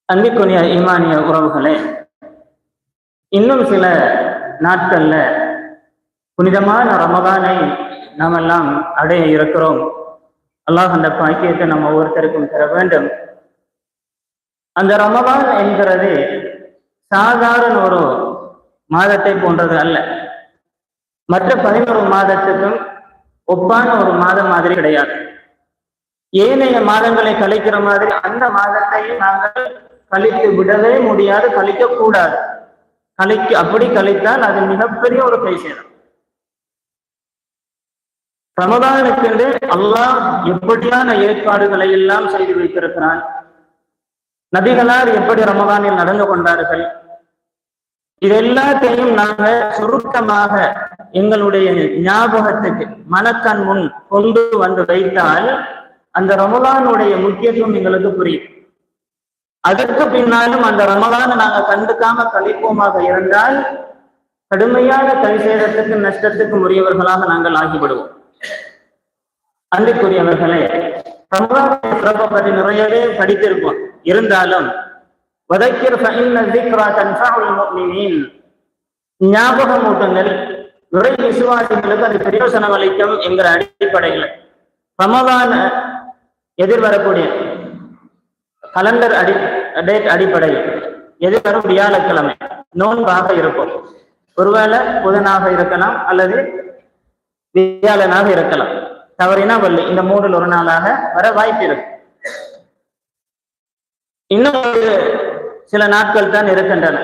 அன்பிற்குரிய ஈமானிய உறவுகளே, இன்னும் சில நாட்கள்ல புனிதமான ரமதானை நாம் எல்லாம் அடைய இருக்கிறோம். அல்லாஹ் அந்த பாக்கியத்தை நம்ம ஒவ்வொருத்தருக்கும் தர வேண்டும். அந்த ரமதான் என்கிறது சாதாரண ஒரு மாதத்தை போன்றது அல்ல. மற்ற 11 மாதத்துக்கும் ஒப்பான ஒரு மாதம் மாதிரி கிடையாது. ஏனைய மாதங்களை கழிக்கிற மாதிரி அந்த மாதத்தையும் நாங்கள் கழித்து விடவே முடியாது, கழிக்க கூடாது. அப்படி கழித்தால் அது மிகப்பெரிய ஒரு கை சேரும். ரமதானுக்கு அல்லாஹ் எப்படியான ஏற்பாடுகளை எல்லாம் செய்து வைத்திருக்கிறான். நபிகளார் எப்படி ரமதானில் நடந்து கொண்டார்கள், இது எல்லாத்தையும் நாங்கள் சுருக்கமாக எங்களுடைய ஞாபகத்துக்கு மனக்கண் முன் கொண்டு வந்து வைத்தால் அந்த ரமதானுடைய முக்கியத்துவம் எங்களுக்கு புரியும். அதற்கு பின்னாலும் அந்த ரமதானை நாங்கள் கண்டுக்காம கழிப்போமாக இருந்தால் கடுமையான கைசேதத்துக்கு நஷ்டத்துக்கு உரியவர்களாக நாங்கள் ஆகிவிடுவோம். அன்றைக்குரியவர்களே, ரமதானை சிறப்பை பற்றி நிறையவே படித்திருப்போம். இருந்தாலும் ஞாபகமூட்டங்கள் இறை விசுவாசிகளுக்கு அது பிரயோசனம் அளிக்கும் என்கிற அடிப்படையில் ரமதான எதிர்வரக்கூடிய கலண்டர் டேட் அடிப்படையில் எதிர்வரும் வியாழக்கிழமை நோன்பாக இருக்கும். ஒருவேளை புதனாக இருக்கலாம் அல்லது வியாழனாக இருக்கலாம். தவறினா வள்ளி, இந்த 3ல் ஒரு நாளாக வர வாய்ப்பு இருக்கு. இன்னும் சில நாட்கள் தான் இருக்கின்றன.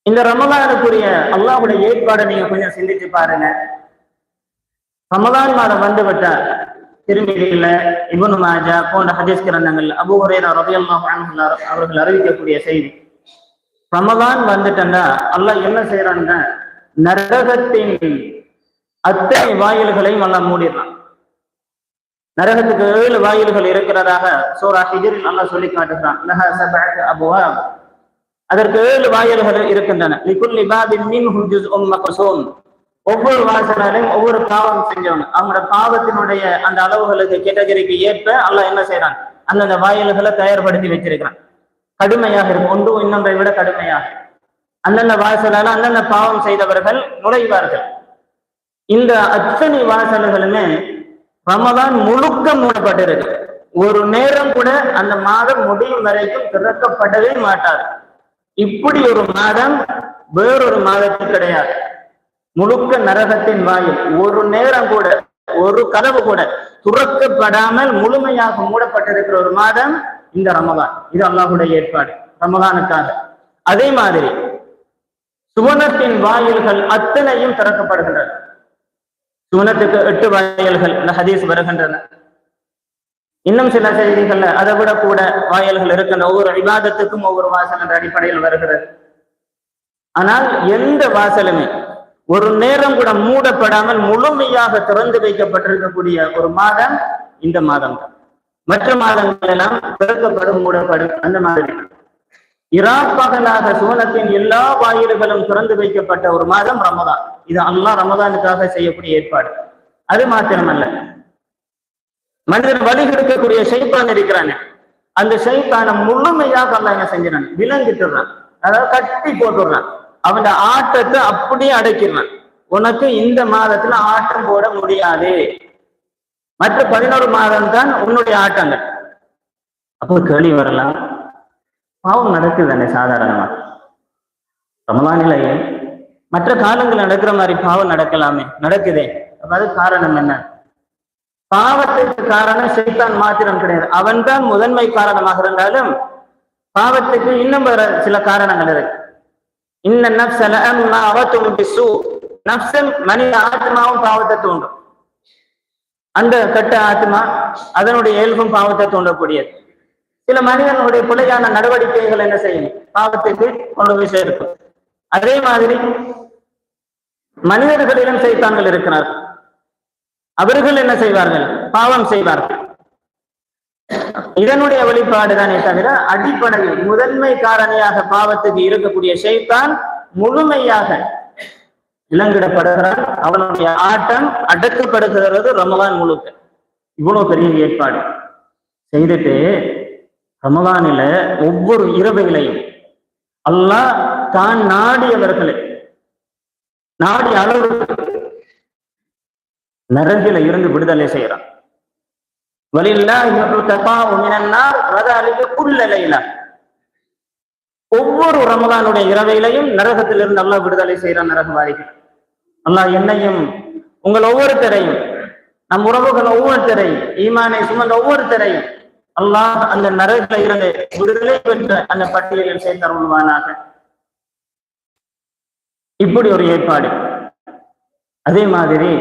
இந்த ரமதானுக்குரிய அல்லாஹ்வுடைய ஏற்பாடை நீங்க கொஞ்சம் சிந்திச்சு பாருங்க. ரமதான் மாதம் வந்து விட்டார். திருமதியில இப்னு மாஜா போன்ற ஹதீஸ் கிரந்தங்கள் அபூ ஹுரைரா ரலியல்லாஹு அன்ஹு அவர்கள் அறிவிக்கக்கூடிய செய்தி, ரமதான் வந்துட்டா அல்லாஹ் என்ன செய்யறான்னா நரகத்தின் அத்தனை வாயில்களையும் அல்லாஹ் மூடிடுறான். நரகத்துக்கு 7 வாயில்கள் இருக்கிறதாக சூரா ஹிஜ்ரில் அல்லாஹ் சொல்லி காட்டுகிறான். லஹா சபஅத்து அப்வாப், அதற்கு 7 வாயில்கள் இருக்கின்றன. லிகுல்லி பாபின் மின்ஹு ஜுஸ்உம் மக்ஸூம், ஒவ்வொரு வாசலையும் ஒவ்வொரு பாவம் செஞ்சவங்க அவங்களோட பாவத்தினுடைய அந்த அளவுகளுக்கு கேட்டகரிக்கு ஏற்ப அல்லாஹ் என்ன செய்யறான், அந்தந்த வாயில்களை தயார்படுத்தி வச்சிருக்கிறான். கடுமையாக இருக்கும், ஒன்று இன்னொன்றை விட கடுமையாக அந்தந்த வாசலால அந்தந்த பாவம் செய்தவர்கள் நுழைவார்கள். இந்த அத்தனை வாசல்களுமே ரமதான் முழுக்க மூடப்பட்டிருக்கு. ஒரு நேரம் கூட அந்த மாதம் முடியும் வரைக்கும் திறக்கப்படவே மாட்டார். இப்படி ஒரு மாதம் வேறொரு மாதத்தில் கிடையாது. முழுக்க நரகத்தின் வாயில் ஒரு நேரம் கூட ஒரு கதவு கூட துறக்கப்படாமல் முழுமையாக மூடப்பட்டிருக்கிற ஒரு மாதம் இந்த ரமதான். இது அல்லாஹ்வுடைய ஏற்பாடு ரமதானுக்காக. அதே மாதிரி சுவனத்தின் வாயில்கள் அத்தனையும் திறக்கப்படுகின்றன. சுவனத்துக்கு 8 வாயில்கள் இந்த ஹதீஸ் வருகின்றன. இன்னும் சில செய்திகள்ல அதை விட கூட வாயில்கள் இருக்கின்ற. ஒவ்வொரு இபாதத்துக்கும் ஒவ்வொரு வாசல் என்ற அடிப்படையில் வருகிறது. ஆனால் எந்த வாசலுமே ஒரு நேரம் கூட மூடப்படாமல் முழுமையாக திறந்து வைக்கப்பட்டிருக்கக்கூடிய ஒரு மாதம் இந்த மாதம் தான். மற்ற மாதங்கள் எல்லாம் திறக்கப்படும், மூடப்படும். அந்த மாதிரி இராப்பகலாக சுவனத்தின் எல்லா வாயில்களும் திறந்து வைக்கப்பட்ட ஒரு மாதம் ரமதான். இது அல்லாஹ் ரமதானுக்காக செய்யக்கூடிய ஏற்பாடு. அது மாத்திரமல்ல, மனிதன் வழிகெடுக்கக்கூடிய ஷைத்தான் இருக்கிறாங்க. அந்த ஷைத்தானை முழுமையாக அல்லாஹ் என்ன செஞ்சான், விலங்கிட்டுறான். அதாவது கட்டி போட்டுடுறான். அவன் ஆட்டத்தை அப்படியே அடைக்கிறான். உனக்கு இந்த மாதத்துல ஆட்டம் போட முடியாது, மற்ற 11 மாதம் தான் உன்னுடைய ஆட்டங்கள். அப்போ கேள்வி வரலாம், பாவம் நடக்குதானே சாதாரணமா ரமலானிலேயே மற்ற காலங்கள் நடக்கிற மாதிரி பாவம் நடக்கலாமே, நடக்குதே. அதாவது காரணம் என்ன? பாவத்துக்கு காரணம் ஷைத்தான் மாத்திரம் கிடையாது. அவன் தான் முதன்மை காரணமாக இருந்தாலும் பாவத்துக்கு இன்னும் சில காரணங்கள் இருக்கு. இன்ன நஃப்ஸ லஅம்மாரத்துன் பிஸ்ஸூ, நஃப்ஸும் மனித ஆத்மாவும் பாவத்தை தூண்டும். அந்த கட்ட ஆத்மா அதனுடைய இயல்பும் பாவத்தை தூண்டக்கூடியது. சில மனிதனுடைய பிழையான நடவடிக்கைகள் என்ன செய்யும், பாவத்துக்கு கொண்டு போய் சேர்க்கும். அதே மாதிரி மனிதர்களிடம் சைத்தான்கள் இருக்கிறார்கள். அவர்கள் என்ன செய்வார்கள், பாவம் செய்வார்கள். இதனுடைய வெளிப்பாடுதானே தவிர அடிப்படையில் முதன்மை காரணியாக பாவத்துக்கு இருக்கக்கூடிய ஷைத்தான் முழுமையாக இலங்கிடப்படுகிறான். அவனுடைய ஆட்டம் அடக்கப்படுகிறது ரமலான் முழுக்க. இவ்வளவு பெரிய ஏற்பாடு செய்துட்டு ரமலானில ஒவ்வொரு இரவுகளையும் அல்லாஹ் தான் நாடியவர்களை நாடிய அளவு நரகில இருந்து விடுதலை செய்யறான். ஒவ்வொரு ரமலானுடைய இரவையிலையும் நரகத்திலிருந்து அல்லாஹ் விடுதலை செய்யறான் நரகவாதிகள். அல்லாஹ் என்னையும் உங்கள் ஒவ்வொருத்தரையும், நம் உறவுகள் ஒவ்வொருத்தரையும், ஈமானை சுமந்த ஒவ்வொருத்தரையும் அல்லாஹ் அந்த நரகில இருந்து விடுதலை பெற்ற அந்த பட்டியலில் சேர்த்தருள்வானாக. இப்படி ஒரு ஏற்பாடு. அதே மாதிரி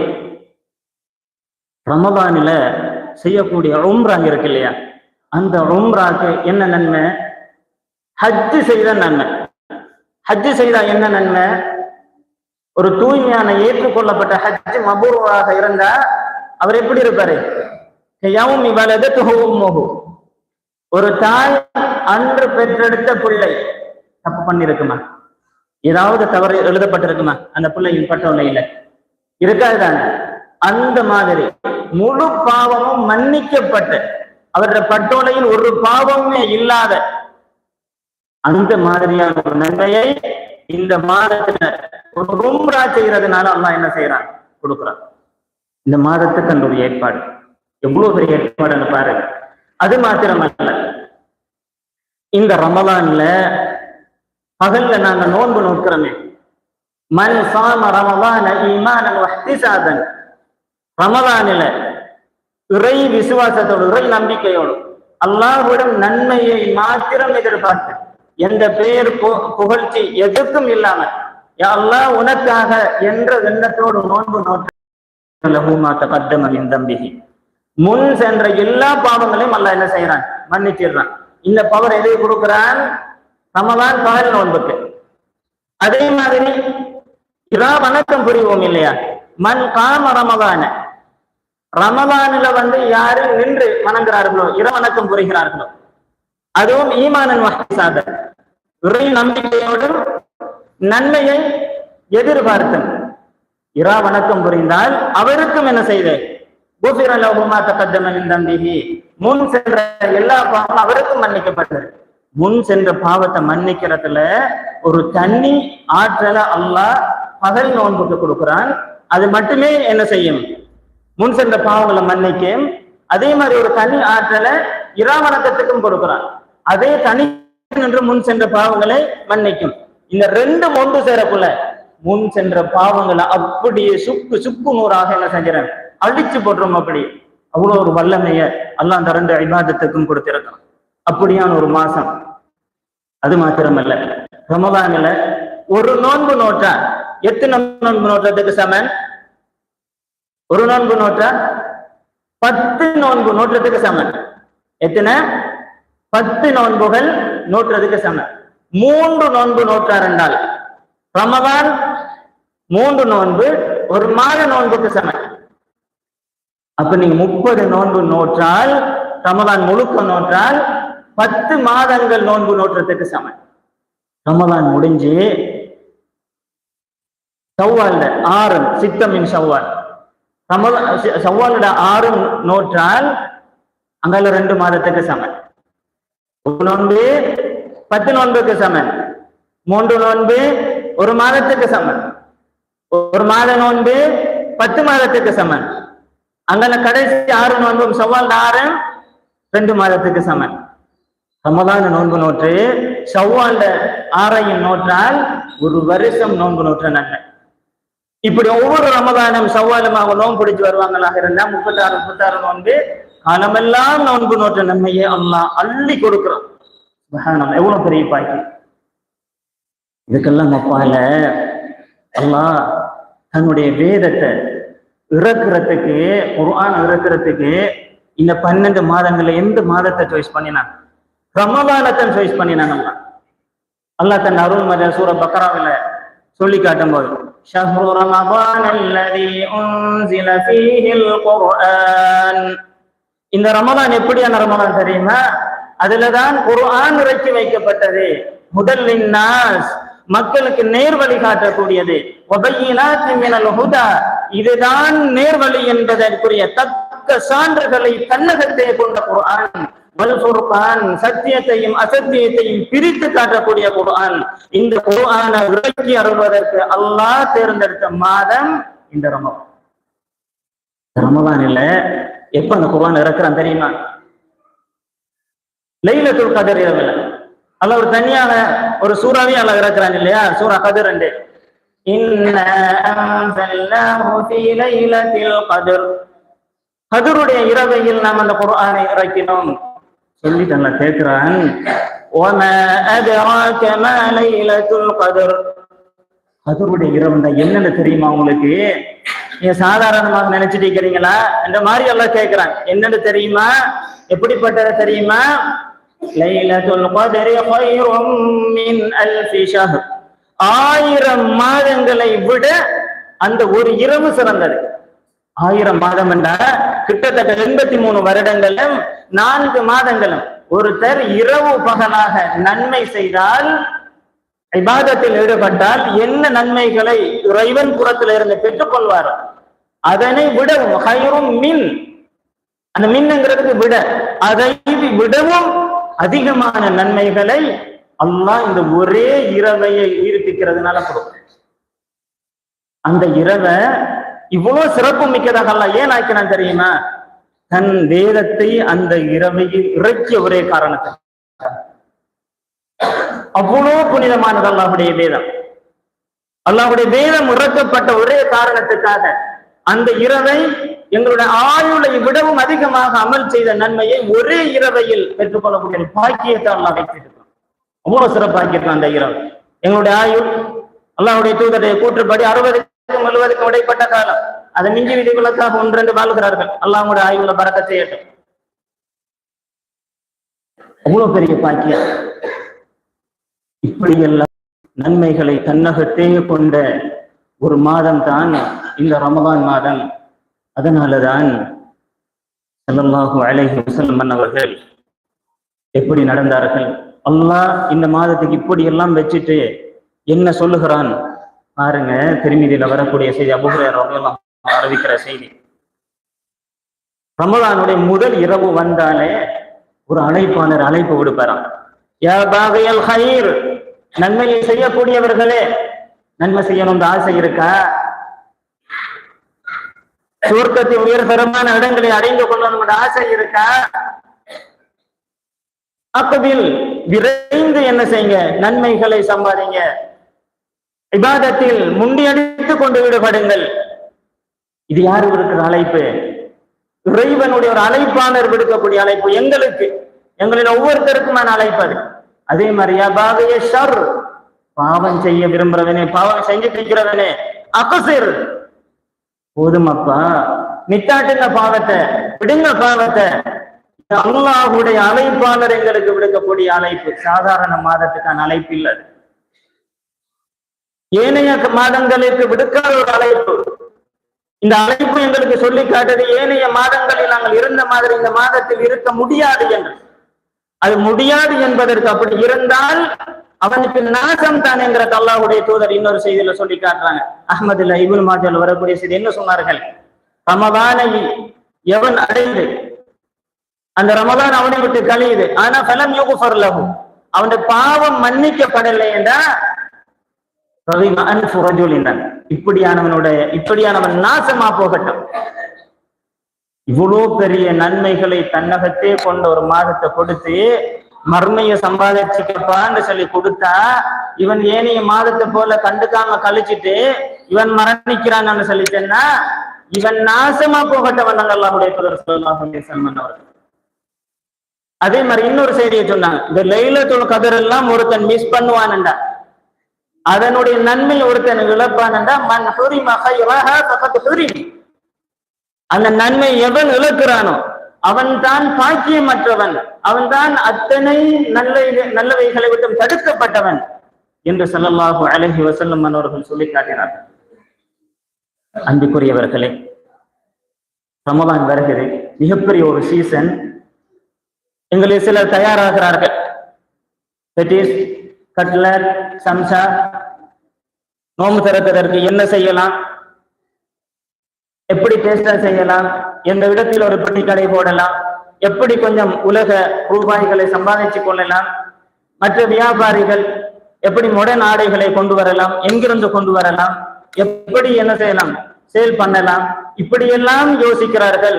ரமலானில செய்யக்கூடிய உம்ரா இருக்கு இல்லையா, அந்த உம்ராக்கு என்ன நன்மை? ஹஜ்ஜு செய்த நன்மை. ஹஜ்ஜு செய்தா என்ன நன்மை? ஒரு தூய்மையான ஏற்றுக்கொள்ளப்பட்ட ஹஜ்ஜு மபூராக இருந்தா அவர் எப்படி இருப்பாரு? ஒரு தாய் அன்று பெற்றெடுத்த பிள்ளை தப்பு பண்ணிருக்குமா? ஏதாவது தவறு எழுதப்பட்டிருக்குமா அந்த பிள்ளையின் பட்டோலையில? இருக்காதுதானே? அந்த மாதிரி முழு பாவமும் மன்னிக்கப்பட்டு அவருடைய பட்டோலையில் ஒரு பாவமே இல்லாத அந்த மாதிரியான ஒரு நன்மையை இந்த மாதத்துல ஒரு உம்ரா செய்யறதுனால அல்லாஹ் என்ன செய்யறான்? கொடுக்குறான். இந்த மாதத்துக்கு அந்த ஒரு ஏற்பாடு எவ்வளவு பெரிய ஏற்பாடுன்னு பாருங்க. அது மாத்திரமல்ல, இந்த ரமலான்ல பகல்ல நாங்க நோன்பு நோக்கிறோமே, மன் சாம ரமலான ஈமானன் வஹ்திசாபன், ரமலானில இறை விசுவாசத்தோடு இறை நம்பிக்கையோடு அல்லாஹ்விடம் நன்மையை மாத்திரம் எதிர்பார்த்து எந்த பெயர் புகழ்ச்சி எதுக்கும் இல்லாம யா அல்லாஹ் உனக்காக என்ற எண்ணத்தோடு நோன்பு நோற்ற தம்பிகி முன் சென்ற எல்லா பாவங்களையும் அல்லாஹ் என்ன செய்யறான்? மன்னிச்சிடுறான். இந்த பவர் எதை கொடுக்கிறான்? ரமலான் பகல் நோன்புக்கு. அதே மாதிரி இரா வணக்கம் புரிவோம் இல்லையா, மன் காம ரமலான, ரமலானில யாரு நின்று வணங்குறார்களோ, இரா வணக்கம் புரிகிறார்களோ, அதுவும் ஈமானன் வஹ்திசாபன், இறை நம்பிக்கையோடும் நன்மையை எதிர்பார்த்தன் இரா வணக்கம் புரிந்தால் அவருக்கும் என்ன செய்த? முன் சென்ற எல்லா பாவமும் அவருக்கும் மன்னிக்கப்பட்டது. முன் சென்ற பாவத்தை மன்னிக்கிறதுல ஒரு தனி ஆற்றலை அல்லாஹ் பகல் நோன்புக்கு கொடுக்கிறான். அது மட்டுமே என்ன செய்யும்? முன் சென்ற பாவங்களை மன்னிக்கும். அதே மாதிரி ஒரு தனி ஆற்றலை இரா வணக்கத்துக்கும் கொடுக்கிறான். அதே தனி நின்று முன் சென்ற பாவங்களை மன்னிக்கும். இந்த ரெண்டும் ஒன்று சேரக்குள்ள முன் சென்ற பாவங்களை அப்படியே சுக்கு நூறாக என்ன செஞ்சிடறேன்? அழிச்சு போட்டுரும். அப்படி அவ்வளவு ஒரு வல்லமைய அல்லாஹ் அந்த ரெண்டு இபாதத்துக்கும் கொடுத்திருக்கான். அப்படியான ஒரு மாசம். அது மாத்திரமல்ல, ரமலான்ல ஒரு நோன்பு நோட்டா எத்தனை நோன்பு நோட்டத்துக்கு சமன்? ஒரு நோன்பு நோட்டா 10 நோன்பு நோற்றத்துக்கு சமன். எத்தனை? 10 நோன்புகள் நோற்றதுக்கு சமன். 3 நோன்பு நோற்றார் என்றால் ரமலான் 3 நோன்பு ஒரு மாத நோன்புக்கு சமன். அப்ப நீங்க 30 நோன்பு நோற்றால், ரமலான் முழுக்க நோற்றால் 10 மாதங்கள் நோன்பு நோற்றத்துக்கு சமன். ரமலான் முடிஞ்சு ஷவ்வால்ல 6 சித்தமின் ஷவ்வால், ஷவ்வாலோட 6 நோற்றால் அங்கால 2 மாதத்துக்கு சமன். ஒரு நோன்பு 10 நோன்புக்கு சமன். 3 நோன்பு ஒரு மாதத்துக்கு சமன். ஒரு மாத நோன்பு 10 மாதத்துக்கு சமன். அங்கால கடைசி 6 நோன்பும் ஷவ்வால் 6 2 மாதத்துக்கு சமன். ரமலான் நோன்பு நோற்று ஷவ்வால்ல 6 நோற்றால் ஒரு வருஷம் நோன்பு நோற்ற நன்மை. இப்படி ஒவ்வொரு ரமலானும் ஷவ்வாலுமாக நோன்பு பிடிச்சு வருவாங்களாக இருந்தா 36 நோன்பு காலமெல்லாம் நோன்பு நோற்ற நன்மையை அல்லாஹ் அள்ளி கொடுக்கிறான். எவ்வளவு பெரிய பாக்கி. இதுக்கெல்லாம் அப்பால அல்லாஹ் தன்னுடைய வேதத்தை இறக்குறதுக்கு, குர்ஆன் இறக்குறதுக்கு இந்த 12 மாதங்கள்ல எந்த மாதத்தை சாய்ஸ் பண்ணினான்? ரமலானத்தை சாய்ஸ் பண்ணினான். அல்லாஹ் தன் அருள்மறை சூரா பக்ராவில சொல்லி காட்டும் போது ஷஹ்ரு ரமலான் அல்லதி உன்ஸில ஃபீஹில் குர்ஆன், இந்த ரமலான் எப்படியான ரமலான் தெரியுமா? அதுலதான் குர்ஆன் இறக்கி வைக்கப்பட்டது. முதல்லின் நாஸ், மக்களுக்கு நேர்வழி காட்டக்கூடியது. வபையினாத்தின் மினல் ஹுதா, இதுதான் நேர்வழி என்பதற்குரிய தக்க சான்றுகளை தன்னகத்தே கொண்ட குர்ஆன். அல் ஃபுர்கான், சத்தியத்தையும் அசத்தியத்தையும் பிரித்து காட்டக்கூடிய குர்ஆன். இந்த குர்ஆனை இறக்கி அருள்வதற்கு அல்லாஹ் தேர்ந்தெடுத்த மாதம் இந்த ரமலான். ரமலான்ல எப்ப அந்த குர்ஆன் இறக்குறான் தெரியுமா? லைலத்துல் கத்ர் இரவுல. அல்லாஹ் ஒரு தனியான ஒரு சூறாவே அல்லாஹ் இறக்குறான் இல்லையா? சூரா கத்ர் 2. இன்னா அன்ஸல்னாஹு ஃபீ லைலத்தில் கத்ர். கத்ருடைய இரவையில் நாம் அந்த குர்ஆனை இறக்கினோம். சொல்லிட்டு அல்லாஹ் கேட்கிறான், வமா அத்ராக மா லைலத்துல் கத்ர். கத்ருடைய இரவுண்டா என்னன்னு தெரியுமா உங்களுக்கு? நீங்க சாதாரணமாக நினைச்சிட்டு இருக்கிறீங்களா? இந்த மாதிரி அல்லாஹ் கேட்கிறான். என்னன்னு தெரியுமா? எப்படிப்பட்டது தெரியுமா? லைலத்துல் கத்ரி கைரும் மின் அல்ஃபி ஷஹர். 1000 மாதங்களை விட அந்த ஒரு இரவு சிறந்தது. 1000 மாதம் என்றா கிட்டத்தட்ட 83 வருடங்களும் 4 மாதங்களும். ஒருத்தர் இரவு பகலாக நன்மை செய்தால், இபாதத்தில் ஈடுபட்டால் என்ன நன்மைகளை இறைவன் புறத்தில் இருந்து பெற்றுக் கொள்வார், அதனை விடவும் கைரும் மின், அந்த மின்ங்கிறதுக்கு விட, அதை விடவும் அதிகமான நன்மைகளை அல்லாஹ் இந்த ஒரே இரவையை ஈர்ப்பிக்கிறதுனால கொடுக்கும். அந்த இரவை இவ்வளவு சிறப்பு மிக்கதாக அல்லாஹ் ஏன் ஆக்கினான் தெரியுமா? தன் வேதத்தை அந்த இரவையில் இறக்கிய ஒரே காரணத்தை. அவ்வளவு புனிதமானது அல்லாஹ்வுடைய வேதம். அல்லாஹ்வுடைய வேதம் இறக்கப்பட்ட ஒரே காரணத்துக்காக அந்த இரவை எங்களுடைய ஆயுளை விடவும் அதிகமாக அமல் செய்த நன்மையை ஒரே இரவையில் பெற்றுக்கொள்ளக்கூடிய பாக்கியத்தை அல்லாஹ் வைத்திருக்கிறான். அவ்வளவு சிறப்பாக்கியிருக்கான் அந்த இரவு. எங்களுடைய ஆயுள் அல்லாஹ்வுடைய தூதருடைய கூற்றுப்படி 60க்கும் 70க்கும் இடைப்பட்ட காலம். அதை மிஞ்சி விதிகளுக்காக 1-2 வாழ்கிறார்கள். அல்லாஹ்வுடைய ஆயுள பரக்கத் செய்யட்டும். அவ்வளவு பெரிய பாக்கியம். இப்படியெல்லாம் நன்மைகளை தன்னகத்தே கொண்ட ஒரு மாதம் தான் இந்த ரமலான் மாதம். அதனாலதான் ஸல்லல்லாஹு அலைஹி வஸல்லம் அவர்கள் எப்படி நடந்தார்கள்? அல்லாஹ் இந்த மாதத்துக்கு இப்படி எல்லாம் வச்சுட்டு என்ன சொல்லுகிறான் பாருங்க. திருமதியில வரக்கூடிய செய்தி, அபூ ஹுரைரா ரலியல்லாஹு அன்ஹு அறிவிக்கிற செய்தி. ரமலானுடைய முதல் இரவு வந்தாலே ஒரு அழைப்பாளர் அழைப்பு விடுப்பாராம். யா பாகியல் கைர், நன்மையை செய்யக்கூடியவர்களே, நன்மை செய்யணும் ஆசை இருக்கா? சுவர்க்கத்தின் உயர்தரமான இடங்களை அடைந்து கொள்ளணும் ஆசை இருக்கா? அக்கதில் விரைந்து என்ன செய்யுங்க, நன்மைகளை சம்பாதிங்க, இபாதத்தில் முண்டியடித்து கொண்டு ஈடுபடுங்கள். இது யாரு விடுக்கிற அழைப்பு? இறைவனுடைய ஒரு அழைப்பாளர் விடுக்கக்கூடிய அழைப்பு. எங்களுக்கு, எங்களின் ஒவ்வொருத்தருக்குமான அழைப்பு அது. அதே மாதிரியா பாகிய ஷர், பாவம் செய்ய விரும்புறவனே, பாவம் செஞ்சு இருக்கிறவனே, அகசிர், போதுமப்பா, நித்தாட்டுங்க பாவத்தை, விடுங்க பாவத்தை. அல்லாஹ்வுடைய அழைப்பாளர் எங்களுக்கு விடுக்கக்கூடிய அழைப்பு. சாதாரண மாதத்துக்கான அழைப்பு இல்லை. ஏனைய மாதங்களுக்கு விடுக்காத ஒரு அழைப்பு. இந்த அழைப்பு எங்களுக்கு சொல்லி காட்டுது, ஏனைய மாதங்களில் நாங்கள் இருந்த மாதிரி இந்த மாதத்தில் இருக்க முடியாது என்று. அது முடியாது என்பதற்கு அப்படி இருந்தால் அவனுக்கு நாசம் தான் என்கிற அல்லாஹ்வுடைய தூதர் இன்னொரு செய்தியில சொல்லி காட்டுறாங்க. அஹ்மதுல இப்னு மாஜால வரக்கூடிய செய்தி என்ன சொன்னார்கள்? ரமலானை எவன் அடைந்து அந்த ரமலான் அவனை விட்டு கழியுது, ஆனா ஃபலம் யுக்ஃபர் லஹு, அவனுடைய பாவம் மன்னிக்கப்படலை என்றா இப்படியானவன் நாசமா போகட்டும். இவ்வளவு பெரிய நன்மைகளை தன்னகத்தே கொண்ட ஒரு மாதத்தை கொடுத்து மர்மையை சம்பாதிச்சுக்கப்பான்னு சொல்லி கொடுத்தா, இவன் ஏனைய மாதத்தை போல கண்டுக்காம கழிச்சிட்டு இவன் மரணிக்கிறான்னு சொல்லிட்டேன்னா இவன் நாசமா போகட்டவன் அல்லாஹ்வுடைய தூதர் ஸல்லல்லாஹு அலைஹி வஸல்லம் அவர்கள். அதே மாதிரி இன்னொரு செய்தியை சொன்னாங்க. இந்த லைலத்துல் கத்ர் எல்லாம் ஒருத்தன் மிஸ் பண்ணுவான்டா, அதனுடைய நன்மை ஒருத்தன் இழப்பான்டா, மன் ஹுரிம கைரஹா ஃபகத் ஹுரிம், அந்த நன்மை எவன் இழக்கிறானோ அவன் தான் பாக்கியமற்றவன், அவன் தான் அத்தனை நல்லவைகளை விட்டு தடுக்கப்பட்டவன் என்று ஸல்லல்லாஹு அலைஹி வஸல்லம் அவர்கள் சொல்லி காட்டினார்கள். அன்புக்குரியவர்களே, ரமலான் வருகிறது, மிகப்பெரிய ஒரு சீசன். எங்களில் சிலர் தயாராகிறார்கள். கட்லர், சம்சா, நோம்பு திறப்பதற்கு என்ன செய்யலாம், எப்படி டேஸ்டா செய்யலாம், எந்த இடத்தில் ஒரு பெட்டி கடை போடலாம், எப்படி கொஞ்சம் உலக ரூபாய்களை சம்பாதிச்சு கொள்ளலாம், மற்ற வியாபாரிகள் எப்படி மாடர்ன் ஆடைகளை கொண்டு வரலாம், எங்கிருந்து கொண்டு வரலாம், எப்படி என்ன செய்யலாம், சேல் பண்ணலாம், இப்படியெல்லாம் யோசிக்கிறார்கள்.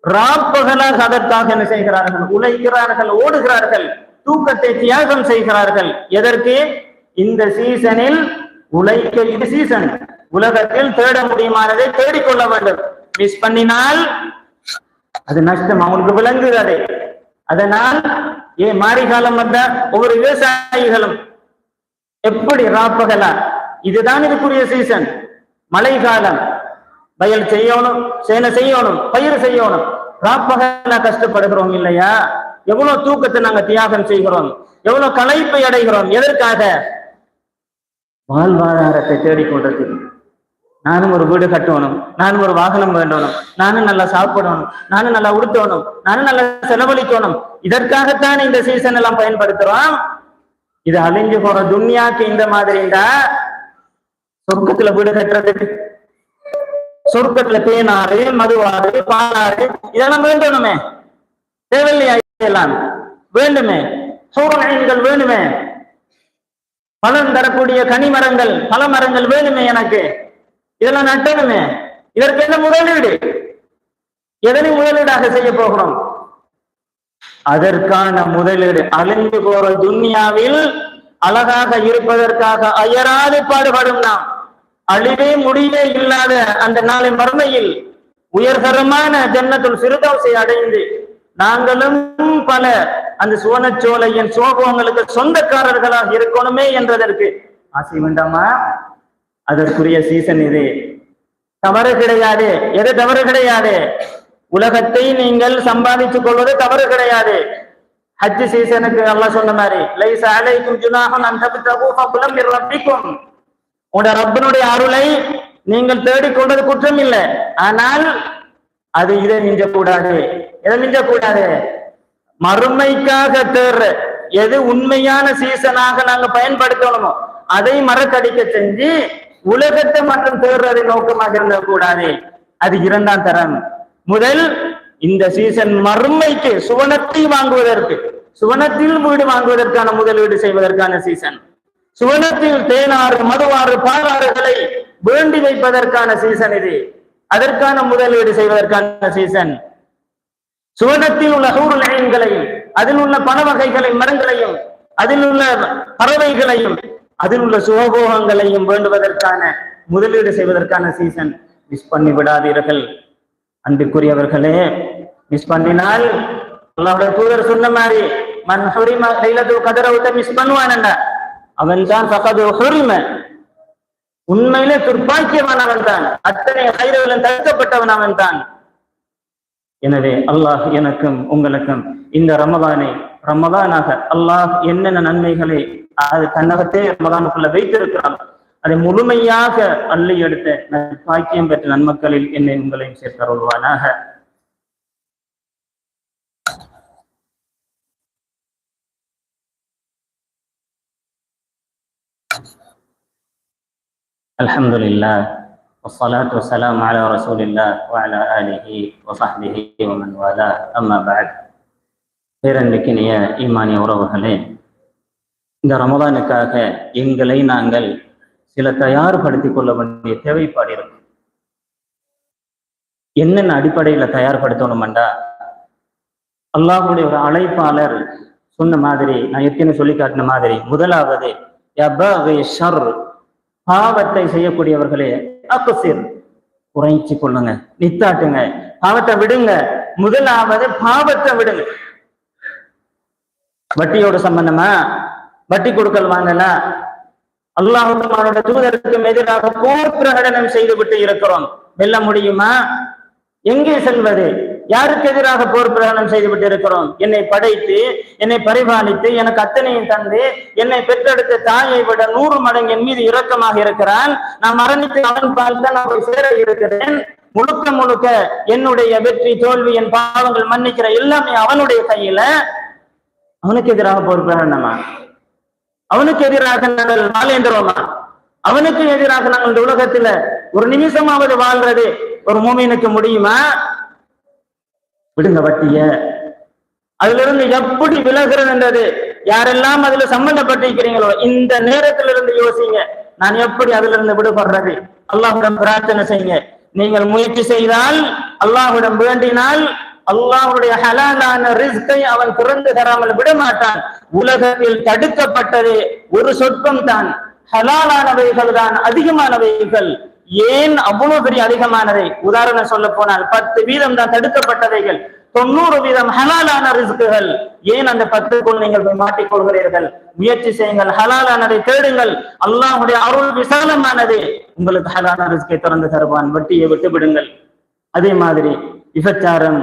ராப்பகலாக அதற்காக என்ன செய்கிறார்கள், உழைக்கிறார்கள், ஓடுகிறார்கள், தூக்கத்தை தியாகம் செய்கிறார்கள். எதற்கு? இந்த சீசனில் உழைக்க. இது சீசன், உலகத்தில் தேட முடியுமானதை தேடிக்கொள்ள வேண்டும். மிஸ் பண்ணினால் அது நஷ்டம், அவங்களுக்கு விளங்குகிறது. அதனால் மாறி காலம் வந்தா ஒவ்வொரு விவசாயிகளும் எப்படி ராப்பகலா, இதுதான் இதுக்குரிய சீசன். மழை காலம், வயல் செய்யணும், சேனை செய்யணும், பயிர் செய்யணும், ராப்பகலா கஷ்டப்படுகிறோம் இல்லையா? எவ்வளவு தூக்கத்தை நாங்க தியாகம் செய்கிறோம், எவ்வளவு களைப்பை அடைகிறோம். எதற்காக? வாழ்வாதாரத்தை தேடிக்கொண்டது. நானும் ஒரு வீடு கட்டணும், நானும் ஒரு வாகனம் வேண்டணும், நானும் நல்லா சாப்பிடணும், நானும் நல்லா உடுத்தணும், நானும் நல்லா செலவழிக்கணும். இதற்காகத்தான் இந்த சீசன் எல்லாம் பயன்படுத்துறோம். இது அழிஞ்சு போற துன்யாக்கு இந்த மாதிரிடா சொர்க்கத்துல வீடு கட்டுறதுக்கு, சொர்க்கத்துல தேனாறு, மதுவாறு, பாலாறு இதெல்லாம் வேண்டணுமே, தேவையில்லையா? எல்லாம் வேண்டுமே, சூரியன்கள் வேணுமே, பலன் தரக்கூடிய கனிமரங்கள், பல மரங்கள் வேணுமே, எனக்கு இதெல்லாம் நட்டணுமே. இதற்கு என்ன முதலீடு? எதனை முதலீடாக செய்ய போகிறோம்? அதற்கான முதலீடு அழிந்து போற துன்யாவில் அழகாக இருப்பதற்காக அயராது பாடுபடும் நாம். அழிவே முடிவே இல்லாத அந்த நாளை மறுமையில் உயர்தரமான ஜன்னத்துல் ஃபிர்தௌஸை அடைந்து நாங்களும் பல அந்த சுவனச்சோலையின் சோபங்களுக்கு சொந்தக்காரர்களாக இருக்கணுமே என்றதற்கு ஆசை வேண்டாமா? அதற்குரிய சீசன் இது. தவறு கிடையாது, எது தவறு கிடையாது. உலகத்தை நீங்கள் சம்பாதித்துக் கொள்வது தவறு கிடையாது. ஹஜ் சீசனுக்கு அல்லாஹ் சொன்ன மாதிரி லைஸ அலைக்கும் ஜுனாஹுன் அன் தப்தகு ஃபضلا மின் ரப்பிக்கும், உங்களுடைய ரப்பினுடைய அருளை நீங்கள் தேடிக்கொண்டது குற்றம் இல்லை. ஆனால் அது இதை மிஞ்சக்கூடாது. எதை மிஞ்சக்கூடாது? மறுமைக்காக தேர்ற எது உண்மையான சீசனாக நாங்க பயன்படுத்தணுமோ அதை மறக்கடிக்க செஞ்சு உலகத்தை மற்றும் தேர்றதை நோக்கமாக இருந்த கூடாது. அது இரண்டாம் தரம். முதல் இந்த சீசன் மறுமைக்கு சுவனத்தை வாங்குவதற்கு, சுவனத்தில் வீடு வாங்குவதற்கான முதலீடு செய்வதற்கான சீசன், சுவனத்தில் தேனாறு, மதுவாறு, பாலாறுகளை வேண்டி வைப்பதற்கான சீசன் இது. அதற்கான முதலீடு செய்வதற்கான சீசன். சுவனத்தில் உள்ள ஹூருல் ஐன்களையும், அதில் உள்ள பண வகைகளையும், மரங்களையும், அதில் உள்ள பறவைகளையும், அதில் உள்ள சுகபோகங்களையும் வேண்டுவதற்கான முதலீடு செய்வதற்கான சீசன். மிஸ் பண்ணி விடாதீர்கள் அன்புக்குரியவர்களே. மிஸ் பண்ணினால் அல்லாஹ்வுடைய தூதர் சொன்ன மாதிரி மன் ஹுரிம லைலத்துல் கத்ர மிஸ் பண்ணுவானங்க, அவன் தான் ஃபகது ஹுரிம, உண்மையிலே துர்பாக்கியவன் அவன் தான், அத்தனை ஹைர்களும் தடுக்கப்பட்டவன் அவன் தான். எனவே அல்லாஹ் எனக்கும் உங்களுக்கும் இந்த ரமதானை ரமதானாக அல்லாஹ் என்னென்ன நன்மைகளை அது தன்னகத்தே ரமதானுக்குள்ள வைத்திருக்கிறான் அதை முழுமையாக அள்ளி எடுத்த பாக்கியம் பெற்ற நன்மக்களில் என்னை உங்களையும் சேர்த்தருள்வானாக. அல்ஹம்துலில்லாஹ் والصلاة والسلام على رسول الله وعلى آله وصحبه ومن والاه أما بعد. பேரன்பிக்கினிய ஈமானிய உறவுகளே, இந்த ரமதானுக்காக எங்களை நாங்கள் சில தயார்படுத்திக் கொள்ள வேண்டிய தேவைப்பாடு இருக்கு. என்னென்ன அடிப்படையில தயார்படுத்தணும்டா, அல்லாஹ்வுடைய ஒரு அழைப்பாளர் சொன்ன மாதிரி, நான் ஏற்கனவே சொல்லி காட்டின மாதிரி, முதலாவது பாவத்தை செய்யக்கூடியவர்களே அக்ஸிர், குறைச்சி கொள்ளுங்க, நித்தாட்டுங்க, பாவத்தை விடுங்க. முதலாவது பாவத்தை விடுங்க. வட்டியோட சம்பந்தமா, வட்டி கொடுக்கல் வாங்கலாம், அல்லாஹ்வுக்கும் அவருடைய தூதருக்கும் எதிராக போர் பிரகடனம் செய்து விட்டு இருக்கிறோம். வெல்ல முடியுமா? எங்கே செல்வது? யாருக்கு எதிராக போர் பிரகடனம் செய்து விட்டு இருக்கிறோம்? என்னை படைத்து, என்னை பரிபாலித்து, எனக்கு அத்தனையும் தந்து, என்னை பெற்றெடுத்த தாயை விட 100 மடங்கு என் மீது இரக்கமாக இருக்கிறான். நான் மரணித்து அவன் பால் தான் நான் சேர இருக்கிறேன். முழுக்க முழுக்க என்னுடைய வெற்றி, தோல்வி, என் பாவங்கள் மன்னிக்கிற எல்லாமே அவனுடைய கையில. அவனுக்கு எதிராக போர் பிரகடனமா? அவனுக்கு எதிராக நாங்கள் வாழ்கின்றோமா? அவனுக்கு எதிராக நாங்கள் இந்த உலகத்துல ஒரு நிமிஷமாவது வாழ்றது ஒரு மூமினுக்கு முடியுமா? விடுங்க வட்டிய, அதுல இருந்து எப்படி விலகிறதுன்றது யாரெல்லாம் அதுல சம்பந்தப்பட்டிருக்கிறீங்களோ இந்த நேரத்துல இருந்து யோசிங்க, நான் எப்படி அதுல இருந்து விடுபடுறது. அல்லாஹ்விடம் பிரார்த்தனை செய்யுங்க. நீங்கள் முயற்சி செய்தால், அல்லாஹ்விடம் வேண்டினால், அல்லாஹ்வுடைய ஹலாலான ரிஸ்கை அவன் திறந்து தராமல் விட மாட்டான். உலகத்தில் தடுக்கப்பட்டது ஒரு சொற்பம் தான், ஹலாலானவைகள் தான் அதிகமானவைகள். ஏன் அவ்வளவு பெரிய அதிகமானதை? உதாரணம் சொல்ல போனால் 10% தான் தடுக்கப்பட்டவைகள், 90% ஹலாலான ரிஸ்குகள். ஏன் அந்த 10க்குள் நீங்கள் போய் மாட்டிக்கொள்கிறீர்கள்? முயற்சி செய்யுங்கள், ஹலாலானதை தேடுங்கள். அல்லாஹ்வுடைய அருள் விசாலமானது, உங்களுக்கு ஹலாலான ரிஸ்கை திறந்து தருவான். வட்டியை விட்டு விடுங்கள். அதே மாதிரி விபச்சாரம்,